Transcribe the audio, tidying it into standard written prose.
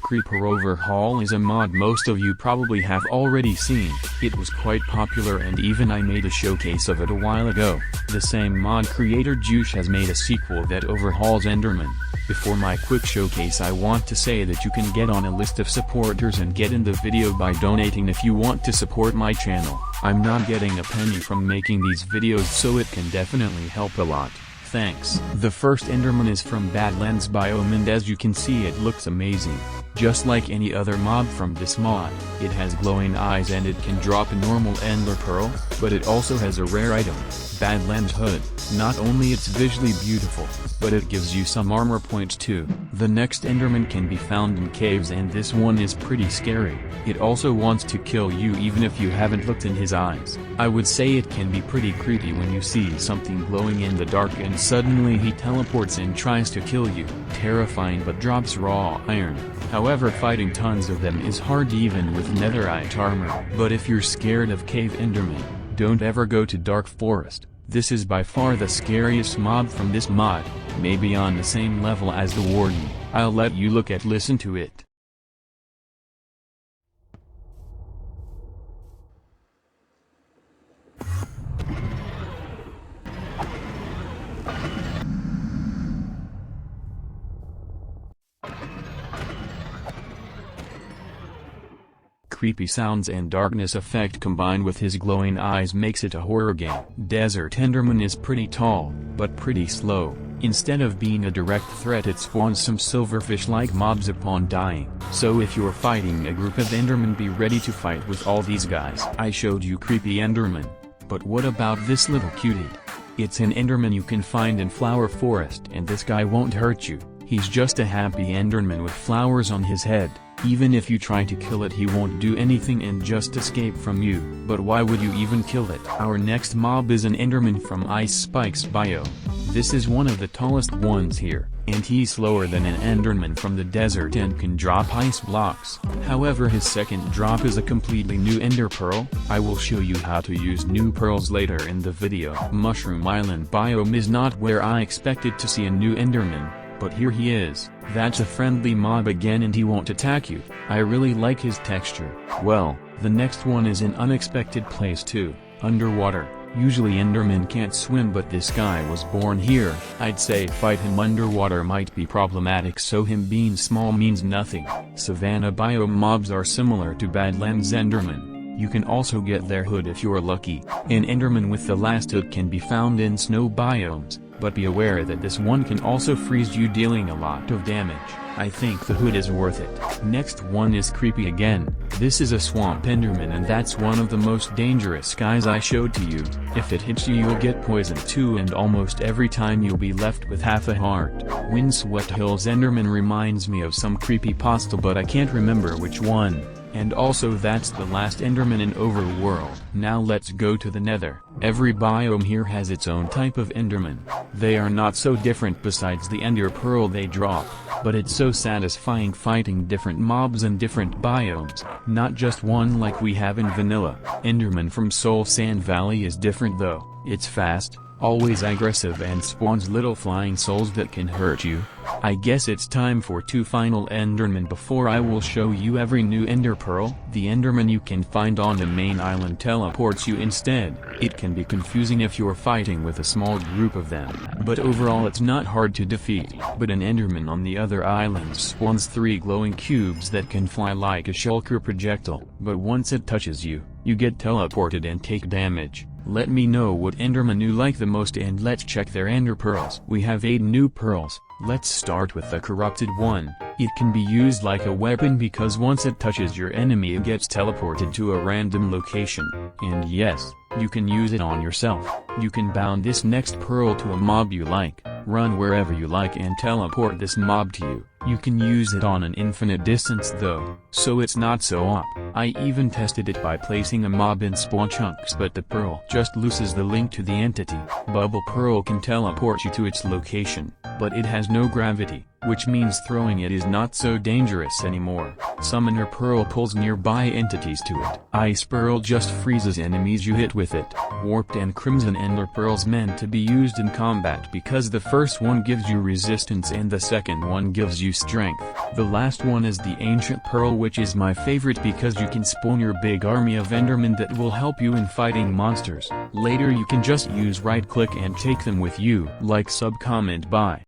Creeper Overhaul is a mod most of you probably have already seen. It was quite popular and even I made a showcase of it a while ago. The same mod creator Juice has made a sequel that overhauls Enderman. Before my quick showcase, I want to say that you can get on a list of supporters and get in the video by donating if you want to support my channel. I'm not getting a penny from making these videos, so it can definitely help a lot. Thanks. The first Enderman is from Badlands biome, and as you can see it looks amazing. Just like any other mob from this mod, it has glowing eyes and it can drop a normal ender pearl, but it also has a rare item, Badlands Hood. Not only it's visually beautiful, but it gives you some armor points too. The next Enderman can be found in caves, and this one is pretty scary. It also wants to kill you even if you haven't looked in his eyes. I would say it can be pretty creepy when you see something glowing in the dark and suddenly he teleports and tries to kill you. Terrifying, but drops raw iron. However, fighting tons of them is hard even with netherite armor. But if you're scared of cave Endermen, don't ever go to dark forest. This is by far the scariest mob from this mod, maybe on the same level as the warden. I'll let you listen to it. Creepy sounds and darkness effect combined with his glowing eyes makes it a horror game. Desert Enderman is pretty tall, but pretty slow. Instead of being a direct threat, it spawns some silverfish-like mobs upon dying. So if you're fighting a group of Endermen, be ready to fight with all these guys. I showed you creepy Enderman, but what about this little cutie? It's an Enderman you can find in Flower Forest, and this guy won't hurt you. He's just a happy Enderman with flowers on his head. Even if you try to kill it, he won't do anything and just escape from you. But why would you even kill it? Our next mob is an Enderman from Ice Spikes biome. This is one of the tallest ones here, and he's slower than an Enderman from the desert and can drop ice blocks. However, his second drop is a completely new ender pearl. I will show you how to use new pearls later in the video. Mushroom Island biome is not where I expected to see a new Enderman, but here he is. That's a friendly mob again, and he won't attack you. I really like his texture. Well, the next one is an unexpected place too, underwater. Usually Endermen can't swim, but this guy was born here. I'd say fight him underwater might be problematic, so him being small means nothing. Savannah biome mobs are similar to Badlands Endermen. You can also get their hood if you're lucky. An Enderman with the last hood can be found in snow biomes, but be aware that this one can also freeze you, dealing a lot of damage. I think the hood is worth it. Next one is creepy again. This is a swamp Enderman, and that's one of the most dangerous guys I showed to you. If it hits you, you'll get poisoned too, and almost every time you'll be left with half a heart. Windswept Hills Enderman reminds me of some creepypasta, but I can't remember which one. And also that's the last Enderman in Overworld. Now let's go to the Nether. Every biome here has its own type of Enderman. They are not so different besides the ender pearl they drop, but it's so satisfying fighting different mobs in different biomes, not just one like we have in vanilla. Enderman from Soul Sand Valley is different though. It's fast, always aggressive, and spawns little flying souls that can hurt you. I guess it's time for two final Endermen before I will show you every new ender pearl. The Enderman you can find on the main island teleports you instead. It can be confusing if you're fighting with a small group of them, but overall it's not hard to defeat. But an Enderman on the other islands spawns 3 glowing cubes that can fly like a shulker projectile, but once it touches you, you get teleported and take damage. Let me know what Enderman you like the most, and let's check their ender pearls. We have 8 new pearls. Let's start with the corrupted one. It can be used like a weapon because once it touches your enemy, it gets teleported to a random location. And yes, you can use it on yourself. You can bound this next pearl to a mob you like, run wherever you like, and teleport this mob to you. You can use it on an infinite distance though, so it's not so OP. I even tested it by placing a mob in spawn chunks, but the pearl just loses the link to the entity. Bubble pearl can teleport you to its location, but it has no gravity, which means throwing it is not so dangerous anymore. Summoner pearl pulls nearby entities to it. Ice pearl just freezes enemies you hit with it. Warped and crimson ender pearls meant to be used in combat because the first one gives you resistance and the second one gives you strength. The last one is the Ancient Pearl, which is my favorite because you can spawn your big army of Endermen that will help you in fighting monsters. Later you can just use right click and take them with you. Like, sub, comment, buy.